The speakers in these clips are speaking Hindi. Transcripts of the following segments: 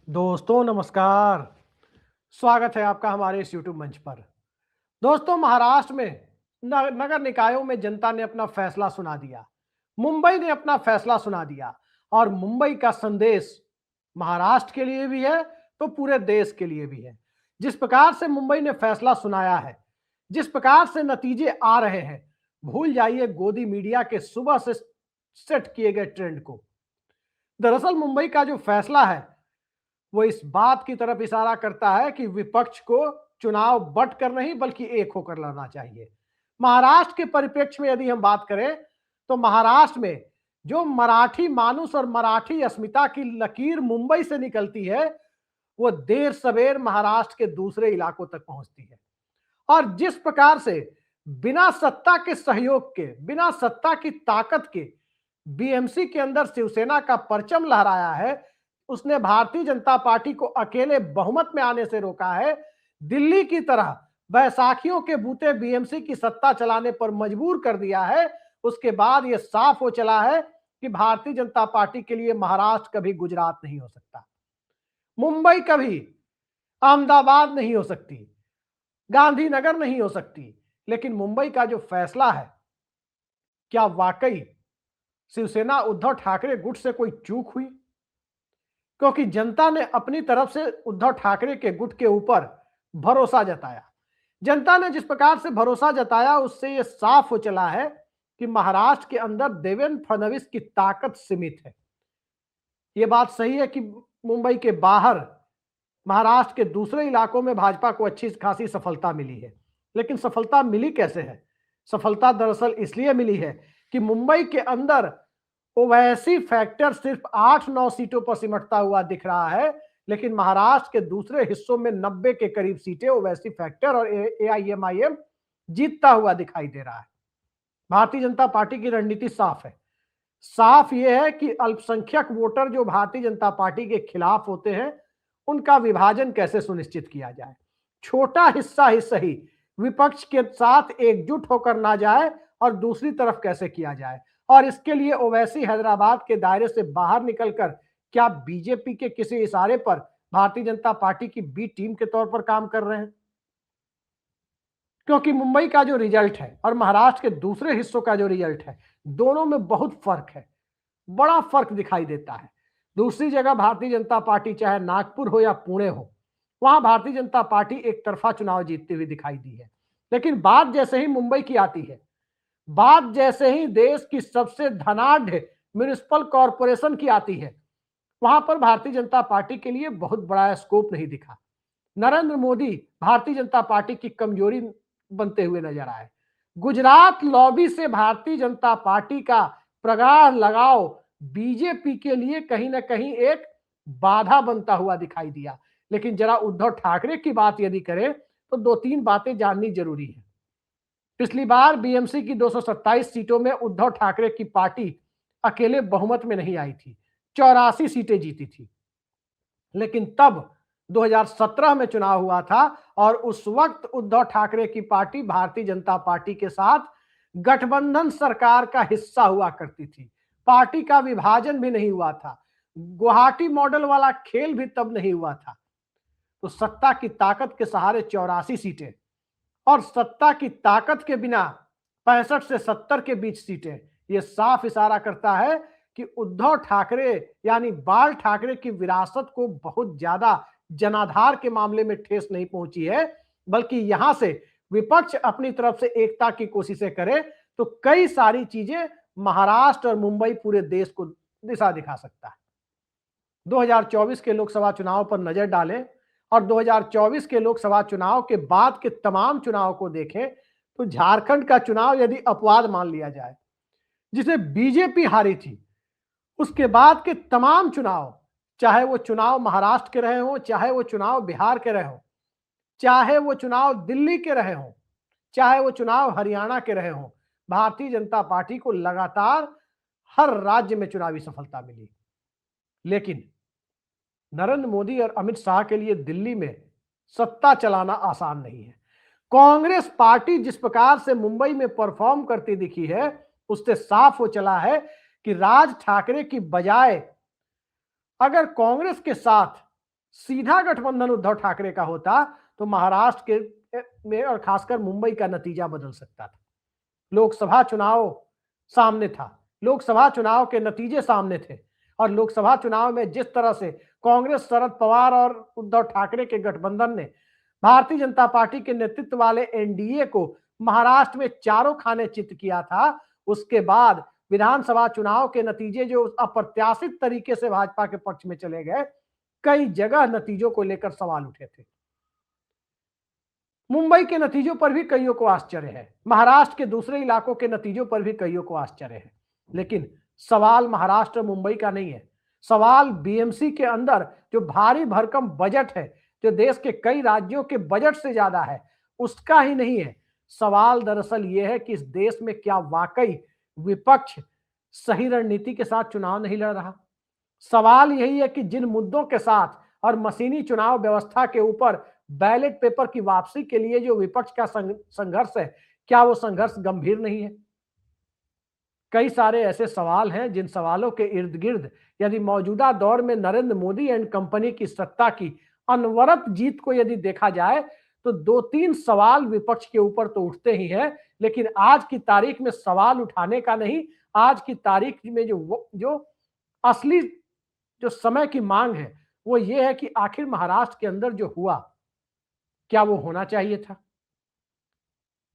दोस्तों नमस्कार। स्वागत है आपका हमारे इस YouTube मंच पर। दोस्तों, महाराष्ट्र में नगर निकायों में जनता ने अपना फैसला सुना दिया। मुंबई ने अपना फैसला सुना दिया और मुंबई का संदेश महाराष्ट्र के लिए भी है तो पूरे देश के लिए भी है। जिस प्रकार से मुंबई ने फैसला सुनाया है, जिस प्रकार से नतीजे आ रहे हैं, भूल जाइए गोदी मीडिया के सुबह से सेट किए गए ट्रेंड को। दरअसल मुंबई का जो फैसला है वो इस बात की तरफ इशारा करता है कि विपक्ष को चुनाव बंट कर नहीं बल्कि एक होकर लड़ना चाहिए। महाराष्ट्र के परिप्रेक्ष्य में यदि हम बात करें तो महाराष्ट्र में जो मराठी मानुष और मराठी अस्मिता की लकीर मुंबई से निकलती है वो देर सवेर महाराष्ट्र के दूसरे इलाकों तक पहुंचती है। और जिस प्रकार से बिना सत्ता के सहयोग के, बिना सत्ता की ताकत के बीएमसी के अंदर शिवसेना का परचम लहराया है, उसने भारतीय जनता पार्टी को अकेले बहुमत में आने से रोका है। दिल्ली की तरह बैसाखियों के बूते बीएमसी की सत्ता चलाने पर मजबूर कर दिया है। उसके बाद यह साफ हो चला है कि भारतीय जनता पार्टी के लिए महाराष्ट्र कभी गुजरात नहीं हो सकता, मुंबई कभी अहमदाबाद नहीं हो सकती, गांधीनगर नहीं हो सकती। लेकिन मुंबई का जो फैसला है, क्या वाकई शिवसेना उद्धव ठाकरे गुट से कोई चूक हुई? क्योंकि जनता ने अपनी तरफ से उद्धव ठाकरे के गुट के ऊपर भरोसा जताया। जनता ने जिस प्रकार से भरोसा जताया उससे यह साफ हो चला है कि महाराष्ट्र के अंदर देवेंद्र फडणवीस की ताकत सीमित है। यह बात सही है कि मुंबई के बाहर महाराष्ट्र के दूसरे इलाकों में भाजपा को अच्छी खासी सफलता मिली है, लेकिन सफलता मिली कैसे है? सफलता दरअसल इसलिए मिली है कि मुंबई के अंदर ओवैसी फैक्टर सिर्फ 8-9 सीटों पर सिमटता हुआ दिख रहा है, लेकिन महाराष्ट्र के दूसरे हिस्सों में 90 के करीब सीटें ओवैसी फैक्टर और एआईएमआईएम जीतता हुआ दिखाई दे रहा है। भारतीय जनता पार्टी की रणनीति साफ है। साफ यह है कि अल्पसंख्यक वोटर जो भारतीय जनता पार्टी के खिलाफ होते हैं उनका विभाजन कैसे सुनिश्चित किया जाए। छोटा हिस्सा ही सही विपक्ष के साथ एकजुट होकर ना जाए और दूसरी तरफ कैसे किया जाए। और इसके लिए ओवैसी हैदराबाद के दायरे से बाहर निकलकर क्या बीजेपी के किसी इशारे पर भारतीय जनता पार्टी की बी टीम के तौर पर काम कर रहे हैं? क्योंकि मुंबई का जो रिजल्ट है और महाराष्ट्र के दूसरे हिस्सों का जो रिजल्ट है, दोनों में बहुत फर्क है, बड़ा फर्क दिखाई देता है। दूसरी जगह भारतीय जनता पार्टी चाहे नागपुर हो या पुणे हो, वहां भारतीय जनता पार्टी एक तरफा चुनाव जीतती हुई दिखाई दी है। लेकिन बात जैसे ही मुंबई की आती है, बात जैसे ही देश की सबसे धनाढ़ म्युनिसिपल कॉरपोरेशन की आती है, वहां पर भारतीय जनता पार्टी के लिए बहुत बड़ा स्कोप नहीं दिखा। नरेंद्र मोदी भारतीय जनता पार्टी की कमजोरी बनते हुए नजर आए। गुजरात लॉबी से भारतीय जनता पार्टी का प्रगाढ़ लगाव बीजेपी के लिए कहीं ना कहीं एक बाधा बनता हुआ दिखाई दिया। लेकिन जरा उद्धव ठाकरे की बात यदि करें तो 2-3 बातें जाननी जरूरी है। पिछली बार बीएमसी की 227 सीटों में उद्धव ठाकरे की पार्टी अकेले बहुमत में नहीं आई थी, 84 सीटें जीती थी। लेकिन तब 2017 में चुनाव हुआ था और उस वक्त उद्धव ठाकरे की पार्टी भारतीय जनता पार्टी के साथ गठबंधन सरकार का हिस्सा हुआ करती थी। पार्टी का विभाजन भी नहीं हुआ था, गुवाहाटी मॉडल वाला खेल भी तब नहीं हुआ था। तो सत्ता की ताकत के सहारे 84 सीटें और सत्ता की ताकत के बिना 65 से 70 के बीच सीटें, यह साफ इशारा करता है कि उद्धव ठाकरे यानी बाल ठाकरे की विरासत को बहुत ज्यादा जनाधार के मामले में ठेस नहीं पहुंची है, बल्कि यहां से विपक्ष अपनी तरफ से एकता की कोशिशें करे तो कई सारी चीजें महाराष्ट्र और मुंबई पूरे देश को दिशा दिखा सकता है। 2024 के लोकसभा चुनाव पर नजर डालें और 2024 के लोकसभा चुनाव के बाद के तमाम चुनाव को देखें तो झारखंड का चुनाव यदि अपवाद मान लिया जाए, जिसे बीजेपी हारी थी, उसके बाद के तमाम चुनाव, चाहे वो चुनाव महाराष्ट्र के रहे हों, चाहे वो चुनाव बिहार के रहे हों, चाहे वो चुनाव दिल्ली के रहे हों, चाहे वो चुनाव हरियाणा के रहे हों, भारतीय जनता पार्टी को लगातार हर राज्य में चुनावी सफलता मिली। लेकिन नरेंद्र मोदी और अमित शाह के लिए दिल्ली में सत्ता चलाना आसान नहीं है। कांग्रेस पार्टी जिस प्रकार से मुंबई में परफॉर्म करती दिखी है, उससे साफ हो चला है कि राज ठाकरे की बजाय अगर कांग्रेस के साथ सीधा गठबंधन उद्धव ठाकरे का होता तो महाराष्ट्र के में और खासकर मुंबई का नतीजा बदल सकता था। लोकसभा चुनाव सामने था, लोकसभा चुनाव के नतीजे सामने थे और लोकसभा चुनाव में जिस तरह से कांग्रेस, शरद पवार और उद्धव ठाकरे के गठबंधन ने भारतीय जनता पार्टी के नेतृत्व वाले एनडीए को महाराष्ट्र में चारों खाने चित किया था, उसके बाद विधानसभा चुनाव के नतीजे जो अप्रत्याशित तरीके से भाजपा के पक्ष में चले गए, कई जगह नतीजों को लेकर सवाल उठे थे। मुंबई के नतीजों पर भी कईयों को आश्चर्य है, महाराष्ट्र के दूसरे इलाकों के नतीजों पर भी कईयों को आश्चर्य है, लेकिन सवाल महाराष्ट्र मुंबई का नहीं है। सवाल बीएमसी के अंदर जो भारी भरकम बजट है, जो देश के कई राज्यों के बजट से ज्यादा है, उसका ही नहीं है। सवाल दरअसल यह है कि इस देश में क्या वाकई विपक्ष सही रणनीति के साथ चुनाव नहीं लड़ रहा। सवाल यही है कि जिन मुद्दों के साथ और मशीनी चुनाव व्यवस्था के ऊपर बैलेट पेपर की वापसी के लिए जो विपक्ष का संघर्ष है, क्या वो संघर्ष गंभीर नहीं है। कई सारे ऐसे सवाल हैं जिन सवालों के इर्द गिर्द यदि मौजूदा दौर में नरेंद्र मोदी एंड कंपनी की सत्ता की अनवरत जीत को यदि देखा जाए तो 2-3 सवाल विपक्ष के ऊपर तो उठते ही हैं, लेकिन आज की तारीख में सवाल उठाने का नहीं, आज की तारीख में जो असली जो समय की मांग है वो ये है कि आखिर महाराष्ट्र के अंदर जो हुआ क्या वो होना चाहिए था।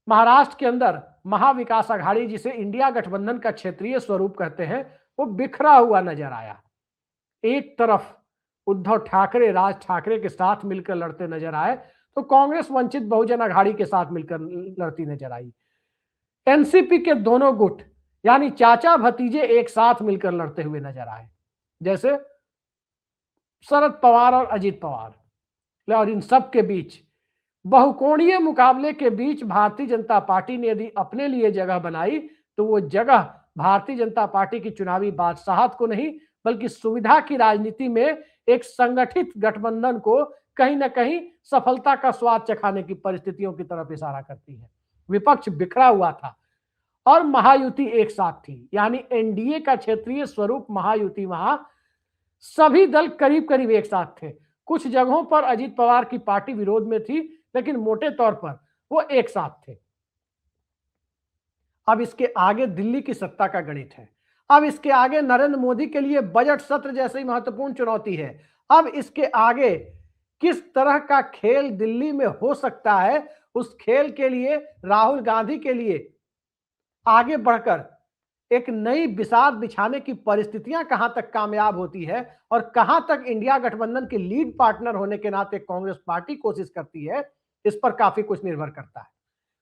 महाराष्ट्र के अंदर महाविकास आघाड़ी, जिसे इंडिया गठबंधन का क्षेत्रीय स्वरूप कहते हैं, वो बिखरा हुआ नजर आया। एक तरफ उद्धव ठाकरे राज ठाकरे के साथ मिलकर लड़ते नजर आए तो कांग्रेस वंचित बहुजन आघाड़ी के साथ मिलकर लड़ती नजर आई। एनसीपी के दोनों गुट यानी चाचा भतीजे एक साथ मिलकर लड़ते हुए नजर आए, जैसे शरद पवार और अजित पवार। और इन सब के बीच बहुकोणीय मुकाबले के बीच भारतीय जनता पार्टी ने यदि अपने लिए जगह बनाई तो वो जगह भारतीय जनता पार्टी की चुनावी बादशाहत को नहीं बल्कि सुविधा की राजनीति में एक संगठित गठबंधन को कहीं ना कहीं सफलता का स्वाद चखाने की परिस्थितियों की तरफ इशारा करती है। विपक्ष बिखरा हुआ था और महायुति एक साथ थी, यानी एनडीए का क्षेत्रीय स्वरूप महायुति, वहां सभी दल करीब करीब एक साथ थे। कुछ जगहों पर अजित पवार की पार्टी विरोध में थी, लेकिन मोटे तौर पर वो एक साथ थे। अब इसके आगे दिल्ली की सत्ता का गणित है। अब इसके आगे नरेंद्र मोदी के लिए बजट सत्र जैसी महत्वपूर्ण चुनौती है। अब इसके आगे किस तरह का खेल दिल्ली में हो सकता है, उस खेल के लिए राहुल गांधी के लिए आगे बढ़कर एक नई बिसात बिछाने की परिस्थितियां कहां तक कामयाब होती है और कहां तक इंडिया गठबंधन की लीड पार्टनर होने के नाते कांग्रेस पार्टी कोशिश करती है, इस पर काफी कुछ निर्भर करता है।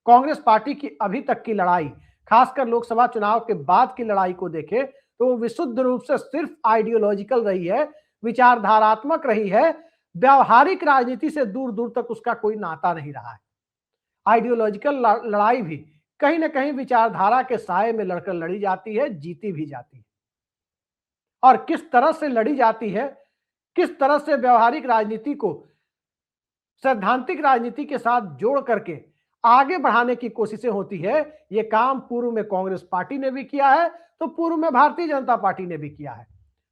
कांग्रेस पार्टी की अभी तक की लड़ाई, खासकर लोकसभा चुनाव के बाद की लड़ाई को देखें तो वो विशुद्ध रूप से सिर्फ आइडियोलॉजिकल रही है, विचारधारात्मक रही है। व्यवहारिक राजनीति से दूर दूर तक उसका कोई नाता नहीं रहा है। आइडियोलॉजिकल लड़ाई भी कहीं ना कहीं विचारधारा के साए में लड़कर लड़ी जाती है, जीती भी जाती है। और किस तरह से लड़ी जाती है, किस तरह से व्यवहारिक राजनीति को सैद्धांतिक राजनीति के साथ जोड़ करके आगे बढ़ाने की कोशिशें होती है, यह काम पूर्व में कांग्रेस पार्टी ने भी किया है तो पूर्व में भारतीय जनता पार्टी ने भी किया है।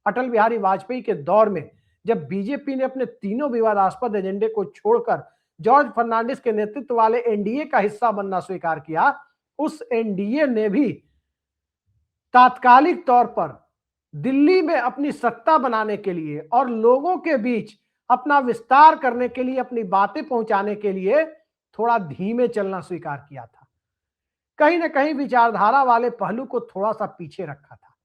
अटल बिहारी वाजपेयी के दौर में जब बीजेपी ने अपने तीनों विवादास्पद एजेंडे को छोड़कर जॉर्ज फर्नांडिस के नेतृत्व वाले एनडीए का हिस्सा बनना स्वीकार किया, उस एनडीए ने भी तात्कालिक तौर पर दिल्ली में अपनी सत्ता बनाने के लिए और लोगों के बीच अपना विस्तार करने के लिए, अपनी बातें पहुंचाने के लिए थोड़ा धीमे चलना स्वीकार किया था। कहीं ना कहीं विचारधारा वाले पहलू को थोड़ा सा पीछे रखा था।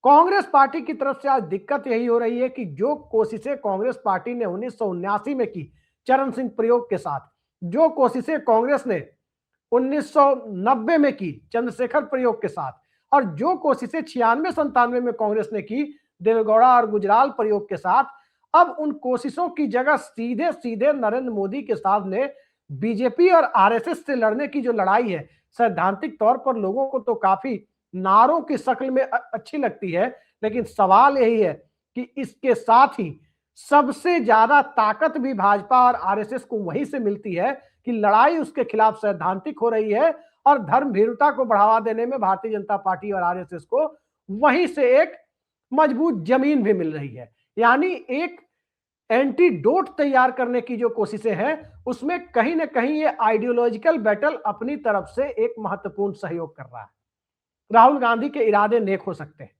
कांग्रेस पार्टी की तरफ से आज दिक्कत यही हो रही है कि जो कोशिशें कांग्रेस पार्टी ने 1979 में की चरण सिंह प्रयोग के साथ, जो कोशिशें कांग्रेस ने 1990 में की चंद्रशेखर प्रयोग के साथ, और जो कोशिशें 96-97 में कांग्रेस ने की देवेगौड़ा और गुजराल प्रयोग के साथ, अब उन कोशिशों की जगह सीधे सीधे नरेंद्र मोदी के साथ ने बीजेपी और आरएसएस से लड़ने की जो लड़ाई है, सैद्धांतिक तौर पर लोगों को तो काफी नारों की शक्ल में अच्छी लगती है, लेकिन सवाल यही है कि इसके साथ ही सबसे ज्यादा ताकत भी भाजपा और आरएसएस को वहीं से मिलती है कि लड़ाई उसके खिलाफ सैद्धांतिक हो रही है और धर्म भीरुता को बढ़ावा देने में भारतीय जनता पार्टी और आरएसएस को वहीं से एक मजबूत जमीन भी मिल रही है। यानी एक एंटीडोट तैयार करने की जो कोशिशें हैं उसमें कहीं ना कहीं ये आइडियोलॉजिकल बैटल अपनी तरफ से एक महत्वपूर्ण सहयोग कर रहा है। राहुल गांधी के इरादे नेक हो सकते हैं,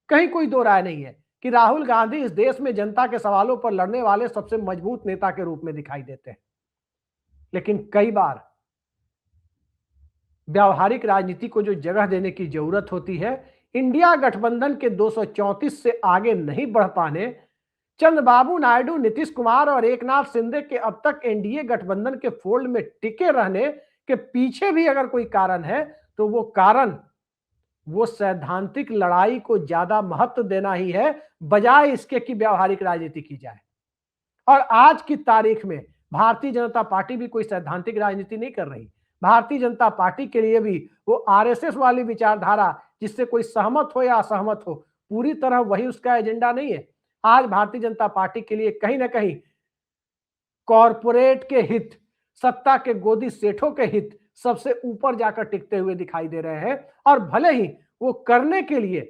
कहीं कोई दो राय नहीं है कि राहुल गांधी इस देश में जनता के सवालों पर लड़ने वाले सबसे मजबूत नेता के रूप में दिखाई देते हैं, लेकिन कई बार व्यावहारिक राजनीति को जो जगह देने की जरूरत होती है, इंडिया गठबंधन के 234 से आगे नहीं बढ़ पाने, चंद्रबाबू नायडू, नीतीश कुमार और एकनाथ शिंदे के अब तक एनडीए गठबंधन के फोल्ड में टिके रहने के पीछे भी अगर कोई कारण है तो वो कारण वो सैद्धांतिक लड़ाई को ज्यादा महत्व देना ही है, बजाय इसके कि व्यावहारिक राजनीति की जाए। और आज की तारीख में भारतीय जनता पार्टी भी कोई सैद्धांतिक राजनीति नहीं कर रही। भारतीय जनता पार्टी के लिए भी वो आरएसएस वाली विचारधारा, जिससे कोई सहमत हो या असहमत हो, पूरी तरह वही उसका एजेंडा नहीं है। आज भारतीय जनता पार्टी के लिए कहीं ना कहीं कॉरपोरेट के हित, सत्ता के गोदी सेठों के हित सबसे ऊपर जाकर टिकते हुए दिखाई दे रहे हैं। और भले ही वो करने के लिए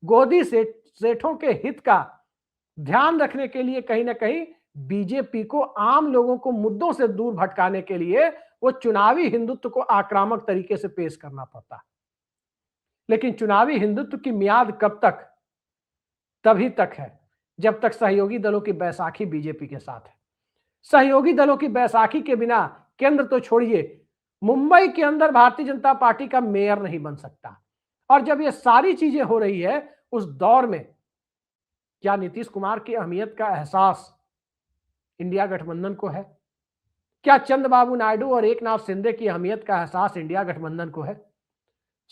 गोदी सेठों के हित का ध्यान रखने के लिए कहीं ना कहीं बीजेपी को आम लोगों को मुद्दों से दूर भटकाने के लिए वो चुनावी हिंदुत्व को आक्रामक तरीके से पेश करना पड़ता है। लेकिन चुनावी हिंदुत्व की मियाद कब तक? तभी तक है जब तक सहयोगी दलों की बैसाखी बीजेपी के साथ है। सहयोगी दलों की बैसाखी के बिना केंद्र तो छोड़िए, मुंबई के अंदर भारतीय जनता पार्टी का मेयर नहीं बन सकता। और जब ये सारी चीजें हो रही है उस दौर में क्या नीतीश कुमार की अहमियत का एहसास इंडिया गठबंधन को है? क्या चंद्रबाबू नायडू और एकनाथ शिंदे की अहमियत का एहसास इंडिया गठबंधन को है?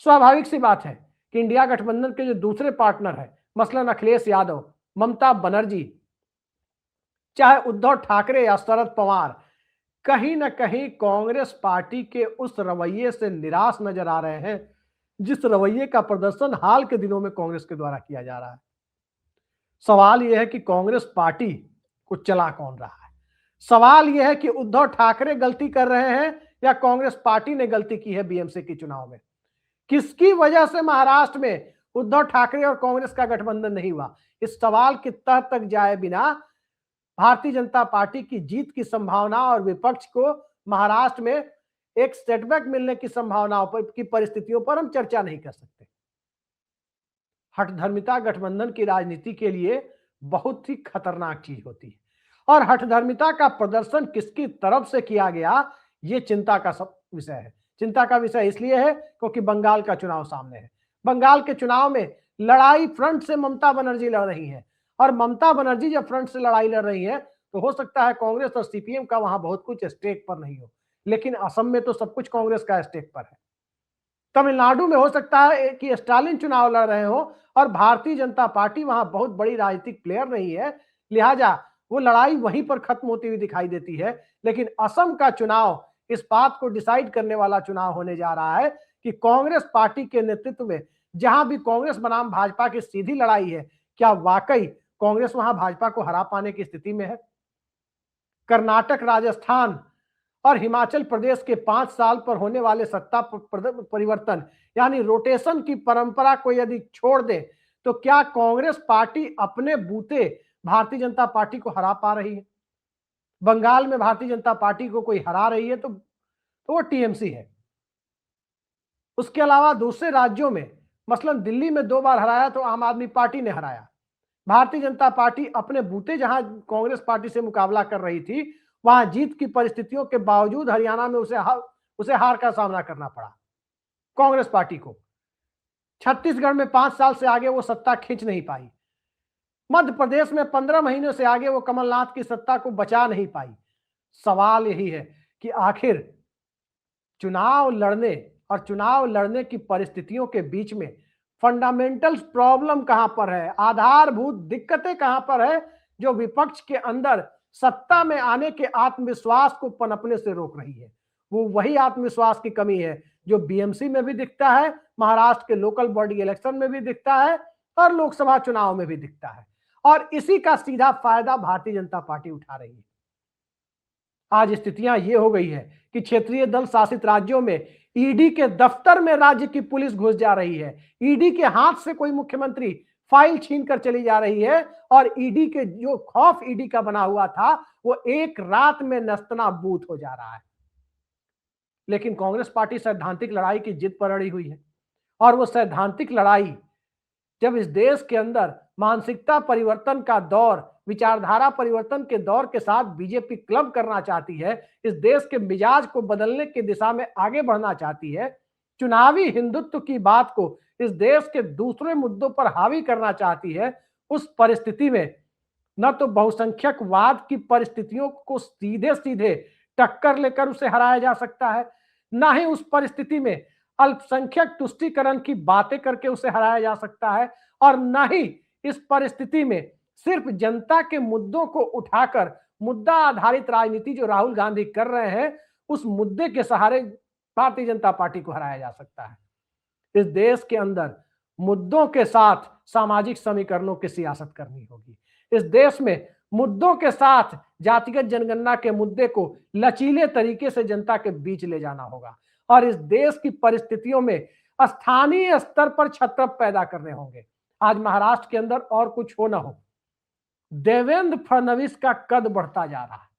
स्वाभाविक सी बात है कि इंडिया गठबंधन के जो दूसरे पार्टनर है, मसलन अखिलेश यादव, ममता बनर्जी, चाहे उद्धव ठाकरे या शरद पवार, कहीं ना कहीं कांग्रेस पार्टी के उस रवैये से निराश नजर आ रहे हैं जिस रवैये का प्रदर्शन हाल के दिनों में कांग्रेस के द्वारा किया जा रहा है। सवाल यह है कि कांग्रेस पार्टी को चला कौन रहा है? सवाल यह है कि उद्धव ठाकरे गलती कर रहे हैं या कांग्रेस पार्टी ने गलती की है बीएमसी के चुनाव में? किसकी वजह से महाराष्ट्र में उद्धव ठाकरे और कांग्रेस का गठबंधन नहीं हुआ? इस सवाल की तह तक जाए बिना भारतीय जनता पार्टी की जीत की संभावना और विपक्ष को महाराष्ट्र में एक सेटबैक मिलने की संभावनाओं पर की परिस्थितियों पर हम चर्चा नहीं कर सकते। हठधर्मिता गठबंधन की राजनीति के लिए बहुत ही खतरनाक चीज होती है और हठधर्मिता का प्रदर्शन किसकी तरफ से किया गया, ये चिंता का सब विषय है। चिंता का विषय इसलिए है क्योंकि बंगाल का चुनाव सामने है। बंगाल के चुनाव में लड़ाई फ्रंट से ममता बनर्जी लड़ रही है और ममता बनर्जी जब फ्रंट से लड़ाई लड़ रही है तो हो सकता है कांग्रेस और सीपीएम का वहां बहुत कुछ स्टेक पर नहीं हो, लेकिन असम में तो सब कुछ कांग्रेस का स्टेक पर है। तमिलनाडु में हो सकता है कि स्टालिन चुनाव लड़ रहे हो और भारतीय जनता पार्टी वहां बहुत बड़ी राजनीतिक प्लेयर नहीं है, लिहाजा वो लड़ाई वहीं पर खत्म होती हुई दिखाई देती है। लेकिन असम का चुनाव इस बात को डिसाइड करने वाला चुनाव होने जा रहा है कि कांग्रेस पार्टी के नेतृत्व में जहां भी कांग्रेस बनाम भाजपा की सीधी लड़ाई है, क्या वाकई कांग्रेस वहां भाजपा को हरा पाने की स्थिति में है? कर्नाटक, राजस्थान और हिमाचल प्रदेश के 5 साल पर होने वाले सत्ता परिवर्तन यानी रोटेशन की परंपरा को यदि छोड़ दे तो क्या कांग्रेस पार्टी अपने बूते भारतीय जनता पार्टी को हरा पा रही है? बंगाल में भारतीय जनता पार्टी को कोई हरा रही है तो वो टीएमसी है। उसके अलावा दूसरे राज्यों में मसलन दिल्ली में 2 बार हराया तो आम आदमी पार्टी ने हराया। भारतीय जनता पार्टी अपने बूते जहां कांग्रेस पार्टी से मुकाबला कर रही थी वहां जीत की परिस्थितियों के बावजूद हरियाणा में उसे हार का सामना करना पड़ा कांग्रेस पार्टी को। छत्तीसगढ़ में 5 साल से आगे वो सत्ता खींच नहीं पाई। मध्य प्रदेश में 15 महीनों से आगे वो कमलनाथ की सत्ता को बचा नहीं पाई। सवाल यही है कि आखिर चुनाव लड़ने की परिस्थितियों के बीच में फंडामेंटल प्रॉब्लम कहां पर है, आधारभूत दिक्कतें कहां पर है जो विपक्ष के अंदर सत्ता में आने के आत्मविश्वास को पनपने से रोक रही है? वो वही आत्मविश्वास की कमी है जो बीएमसी में भी दिखता है, महाराष्ट्र के लोकल बॉडी इलेक्शन में भी दिखता है और लोकसभा चुनाव में भी दिखता है। और इसी का सीधा फायदा भारतीय जनता पार्टी उठा रही है। आज स्थितियां ये हो गई है कि क्षेत्रीय दल शासित राज्यों में ईडी के दफ्तर में राज्य की पुलिस घुस जा रही है। ईडी के हाथ से कोई मुख्यमंत्री फाइल छीन कर चली जा रही है और ईडी के जो खौफ ईडी का बना हुआ था वो एक रात में नस्तनाबूद हो जा रहा है। लेकिन कांग्रेस पार्टी सैद्धांतिक लड़ाई की जिद पर अड़ी हुई है और वो सैद्धांतिक लड़ाई जब इस देश के अंदर मानसिकता परिवर्तन का दौर, विचारधारा परिवर्तन के दौर के साथ बीजेपी क्लब करना चाहती है, इस देश के मिजाज को बदलने की दिशा में आगे बढ़ना चाहती है, चुनावी हिंदुत्व की बात को इस देश के दूसरे मुद्दों पर हावी करना चाहती है, उस परिस्थिति में न तो बहुसंख्यकवाद की परिस्थितियों को सीधे सीधे टक्कर लेकर उसे हराया जा सकता है, ना ही उस परिस्थिति में अल्पसंख्यक तुष्टीकरण की बातें करके उसे हराया जा सकता है, और न ही इस परिस्थिति में सिर्फ जनता के मुद्दों को उठाकर मुद्दा आधारित राजनीति जो राहुल गांधी कर रहे हैं उस मुद्दे के सहारे भारतीय जनता पार्टी को हराया जा सकता है। इस देश के अंदर मुद्दों के साथ सामाजिक समीकरणों की सियासत करनी होगी। इस देश में मुद्दों के साथ जातिगत जनगणना के मुद्दे को लचीले तरीके से जनता के बीच ले जाना होगा और इस देश की परिस्थितियों में स्थानीय स्तर पर छत्रप पैदा करने होंगे। आज महाराष्ट्र के अंदर और कुछ हो ना हो, देवेंद्र फडणवीस का कद बढ़ता जा रहा है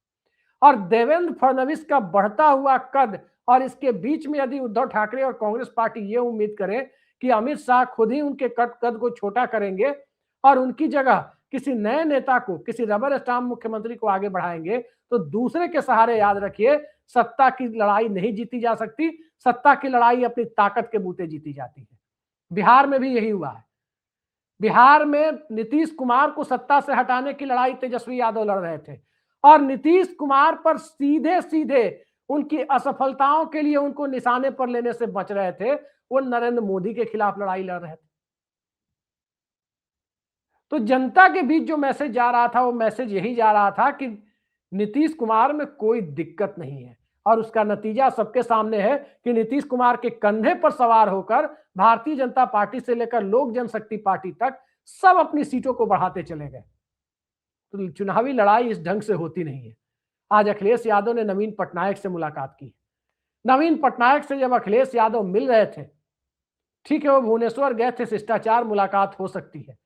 और देवेंद्र फडणवीस का बढ़ता हुआ कद और इसके बीच में यदि उद्धव ठाकरे और कांग्रेस पार्टी ये उम्मीद करे कि अमित शाह खुद ही उनके कद को छोटा करेंगे और उनकी जगह किसी नए नेता को, किसी रबर स्टाम्प मुख्यमंत्री को आगे बढ़ाएंगे, तो दूसरे के सहारे याद रखिए सत्ता की लड़ाई नहीं जीती जा सकती। सत्ता की लड़ाई अपनी ताकत के बूते जीती जाती है। बिहार में भी यही हुआ है। बिहार में नीतीश कुमार को सत्ता से हटाने की लड़ाई तेजस्वी यादव लड़ रहे थे और नीतीश कुमार पर सीधे सीधे उनकी असफलताओं के लिए उनको निशाने पर लेने से बच रहे थे, वो नरेंद्र मोदी के खिलाफ लड़ाई लड़ रहे थे। तो जनता के बीच जो मैसेज जा रहा था वो मैसेज यही जा रहा था कि नीतीश कुमार में कोई दिक्कत नहीं है और उसका नतीजा सबके सामने है कि नीतीश कुमार के कंधे पर सवार होकर भारतीय जनता पार्टी से लेकर लोक जनशक्ति पार्टी तक सब अपनी सीटों को बढ़ाते चले गए। तो चुनावी लड़ाई इस ढंग से होती नहीं है। आज अखिलेश यादव ने नवीन पटनायक से मुलाकात की। नवीन पटनायक से जब अखिलेश यादव मिल रहे थे, ठीक है वो भुवनेश्वर गए थे, शिष्टाचार मुलाकात हो सकती है,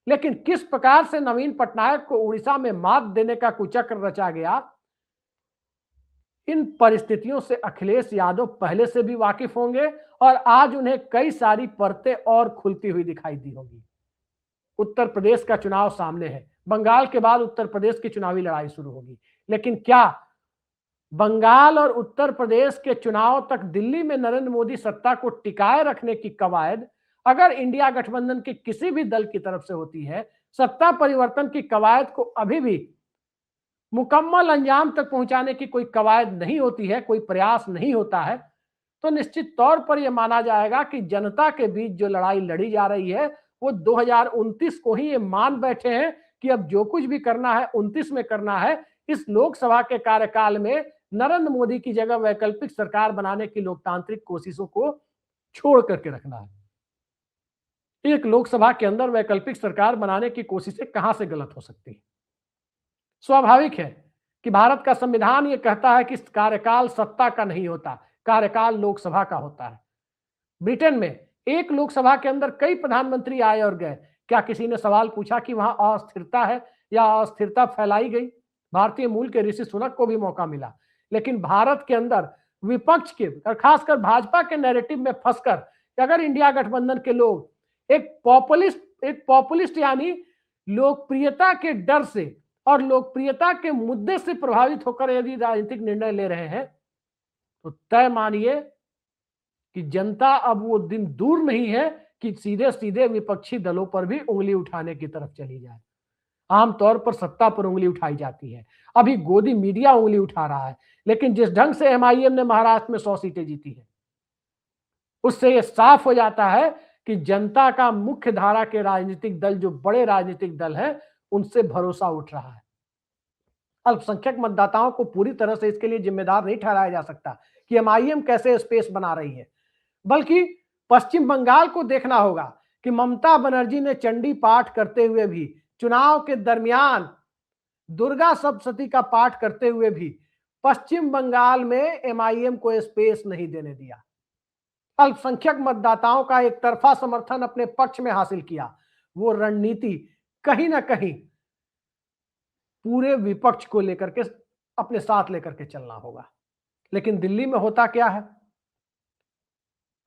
लेकिन किस प्रकार से नवीन पटनायक को उड़ीसा में मात देने का कुचक्र रचा गया, इन परिस्थितियों से अखिलेश यादव पहले से भी वाकिफ होंगे और आज उन्हें कई सारी परतें और खुलती हुई दिखाई दी होगी। उत्तर प्रदेश का चुनाव सामने है, बंगाल के बाद उत्तर प्रदेश की चुनावी लड़ाई शुरू होगी, लेकिन क्या बंगाल और उत्तर प्रदेश के चुनाव तक दिल्ली में नरेंद्र मोदी सत्ता को टिकाए रखने की कवायद अगर इंडिया गठबंधन के किसी भी दल की तरफ से होती है, सत्ता परिवर्तन की कवायद को अभी भी मुकम्मल अंजाम तक पहुंचाने की कोई कवायद नहीं होती है, कोई प्रयास नहीं होता है, तो निश्चित तौर पर यह माना जाएगा कि जनता के बीच जो लड़ाई लड़ी जा रही है वो 2029 को ही ये मान बैठे हैं कि अब जो कुछ भी करना है 29 में करना है। इस लोकसभा के कार्यकाल में नरेंद्र मोदी की जगह वैकल्पिक सरकार बनाने की लोकतांत्रिक कोशिशों को छोड़ करके रखना है। एक लोकसभा के अंदर वैकल्पिक सरकार बनाने की कोशिशें कहां से गलत हो सकती है? स्वाभाविक है कि भारत का संविधान यह कहता है कि कार्यकाल सत्ता का नहीं होता, कार्यकाल लोकसभा का होता है। ब्रिटेन में एक लोकसभा के अंदर कई प्रधानमंत्री आए और गए, क्या किसी ने सवाल पूछा कि वहां अस्थिरता है या अस्थिरता फैलाई गई? भारतीय मूल के ऋषि सुनक को भी मौका मिला, लेकिन भारत के अंदर विपक्ष के और खासकर भाजपा के नैरेटिव में फंसकर अगर इंडिया गठबंधन के लोग एक पॉपुलिस्ट यानी लोकप्रियता के डर से और लोकप्रियता के मुद्दे से प्रभावित होकर यदि राजनीतिक निर्णय ले रहे हैं तो तय मानिए कि जनता अब वो दिन दूर नहीं है कि सीधे सीधे विपक्षी दलों पर भी उंगली उठाने की तरफ चली जाए। आमतौर पर सत्ता पर उंगली उठाई जाती है, अभी गोदी मीडिया उंगली उठा रहा है, लेकिन जिस ढंग से एमआईएम ने महाराष्ट्र में 100 सीटें जीती है उससे यह साफ हो जाता है कि जनता का मुख्य धारा के राजनीतिक दल, जो बड़े राजनीतिक दल हैं, उनसे भरोसा उठ रहा है। अल्पसंख्यक मतदाताओं को पूरी तरह से इसके लिए जिम्मेदार नहीं ठहराया जा सकता कि एमआईएम कैसे स्पेस बना रही है, बल्कि पश्चिम बंगाल को देखना होगा कि ममता बनर्जी ने चंडी पाठ करते हुए भी, चुनाव के दरमियान दुर्गा सप्तशती का पाठ करते हुए भी पश्चिम बंगाल में एमआईएम को स्पेस नहीं देने दिया। अल्पसंख्यक मतदाताओं का एक तरफा समर्थन अपने पक्ष में हासिल किया। वो रणनीति कहीं ना कहीं पूरे विपक्ष को लेकर के अपने साथ लेकर के चलना होगा। लेकिन दिल्ली में होता क्या है,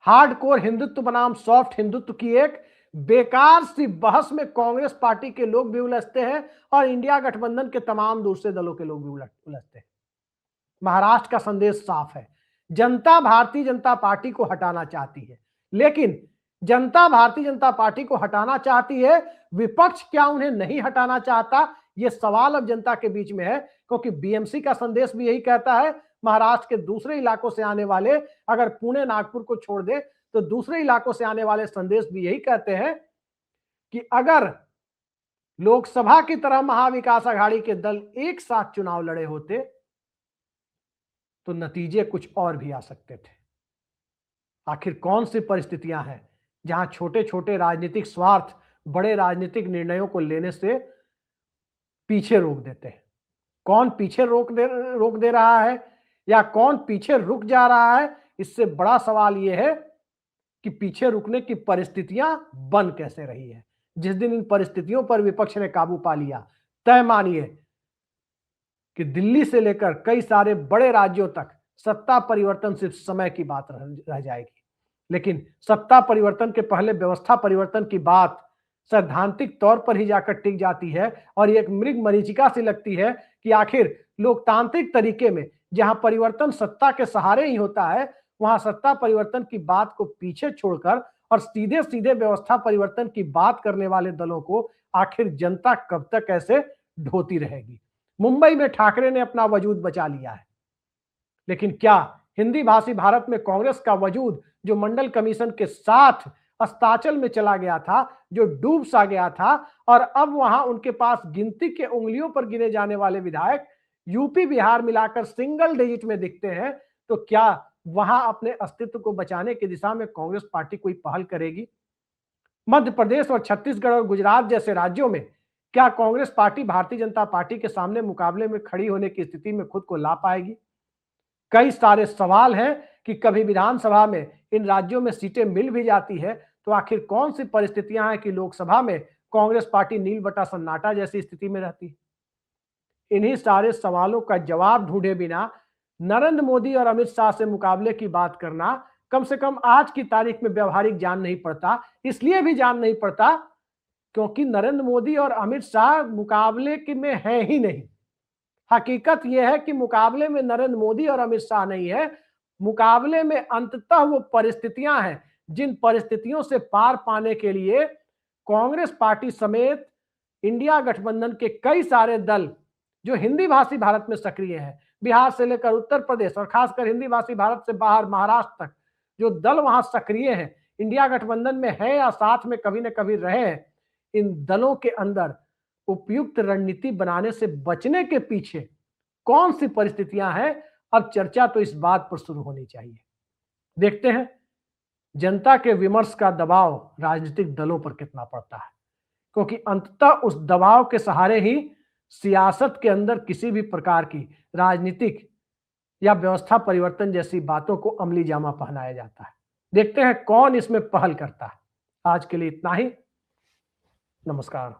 हार्डकोर हिंदुत्व बनाम सॉफ्ट हिंदुत्व की एक बेकार सी बहस में कांग्रेस पार्टी के लोग भी उलझते हैं और इंडिया गठबंधन के तमाम दूसरे दलों के लोग भी उलझते हैं। महाराष्ट्र का संदेश साफ है, जनता भारतीय जनता पार्टी को हटाना चाहती है, लेकिन जनता भारतीय जनता पार्टी को हटाना चाहती है, विपक्ष क्या उन्हें नहीं हटाना चाहता? यह सवाल अब जनता के बीच में है, क्योंकि बीएमसी का संदेश भी यही कहता है। महाराष्ट्र के दूसरे इलाकों से आने वाले, अगर पुणे नागपुर को छोड़ दे तो दूसरे इलाकों से आने वाले संदेश भी यही कहते हैं कि अगर लोकसभा की तरह महाविकास आघाड़ी के दल एक साथ चुनाव लड़े होते तो नतीजे कुछ और भी आ सकते थे। आखिर कौन सी परिस्थितियां हैं जहां छोटे छोटे राजनीतिक स्वार्थ बड़े राजनीतिक निर्णयों को लेने से पीछे रोक देते हैं? कौन पीछे रोक दे रहा है या कौन पीछे रुक जा रहा है? इससे बड़ा सवाल यह है कि पीछे रुकने की परिस्थितियां बन कैसे रही है। जिस दिन इन परिस्थितियों पर विपक्ष ने काबू पा लिया, तय मानिए कि दिल्ली से लेकर कई सारे बड़े राज्यों तक सत्ता परिवर्तन सिर्फ समय की बात रह जाएगी। लेकिन सत्ता परिवर्तन के पहले व्यवस्था परिवर्तन की बात सैद्धांतिक तौर पर ही जाकर टिक जाती है और ये एक मृग मरीचिका सी लगती है कि आखिर लोकतांत्रिक तरीके में जहां परिवर्तन सत्ता के सहारे ही होता है, वहां सत्ता परिवर्तन की बात को पीछे छोड़कर और सीधे सीधे व्यवस्था परिवर्तन की बात करने वाले दलों को आखिर जनता कब तक ऐसे ढोती रहेगी? मुंबई में ठाकरे ने अपना वजूद बचा लिया है, लेकिन क्या हिंदी भाषी भारत में कांग्रेस का वजूद जो मंडल कमीशन के साथ अस्ताचल में चला गया था, जो डूब सा गया था और अब वहां उनके पास गिनती के उंगलियों पर गिने जाने वाले विधायक यूपी बिहार मिलाकर सिंगल डिजिट में दिखते हैं, तो क्या वहां अपने अस्तित्व को बचाने की दिशा में कांग्रेस पार्टी कोई पहल करेगी? मध्य प्रदेश और छत्तीसगढ़ और गुजरात जैसे राज्यों में क्या कांग्रेस पार्टी भारतीय जनता पार्टी के सामने मुकाबले में खड़ी होने की स्थिति में खुद को ला पाएगी? कई सारे सवाल हैं कि कभी विधानसभा में इन राज्यों में सीटें मिल भी जाती है तो आखिर कौन सी परिस्थितियां हैं कि लोकसभा में कांग्रेस पार्टी नील बटा सन्नाटा जैसी स्थिति में रहती है? इन्हीं सारे सवालों का जवाब ढूंढे बिना नरेंद्र मोदी और अमित शाह से मुकाबले की बात करना कम से कम आज की तारीख में व्यवहारिक जान नहीं पड़ता। इसलिए भी जान नहीं पड़ता क्योंकि नरेंद्र मोदी और अमित शाह मुकाबले में है ही नहीं। हकीकत यह है कि मुकाबले में नरेंद्र मोदी और अमित शाह नहीं है, मुकाबले में अंततः वो परिस्थितियां हैं जिन परिस्थितियों से पार पाने के लिए कांग्रेस पार्टी समेत इंडिया गठबंधन के कई सारे दल जो हिंदी भाषी भारत में सक्रिय हैं, बिहार से लेकर उत्तर प्रदेश और खासकर हिंदी भाषी भारत से बाहर महाराष्ट्र तक जो दल वहां सक्रिय हैं, इंडिया गठबंधन में है या साथ में कभी न कभी रहे हैं, इन दलों के अंदर उपयुक्त रणनीति बनाने से बचने के पीछे कौन सी परिस्थितियां हैं? अब चर्चा तो इस बात पर शुरू होनी चाहिए। देखते हैं जनता के विमर्श का दबाव राजनीतिक दलों पर कितना पड़ता है, क्योंकि अंततः उस दबाव के सहारे ही सियासत के अंदर किसी भी प्रकार की राजनीतिक या व्यवस्था परिवर्तन जैसी बातों को अमली जामा पहनाया जाता है। देखते हैं कौन इसमें पहल करता है। आज के लिए इतना ही। नमस्कार।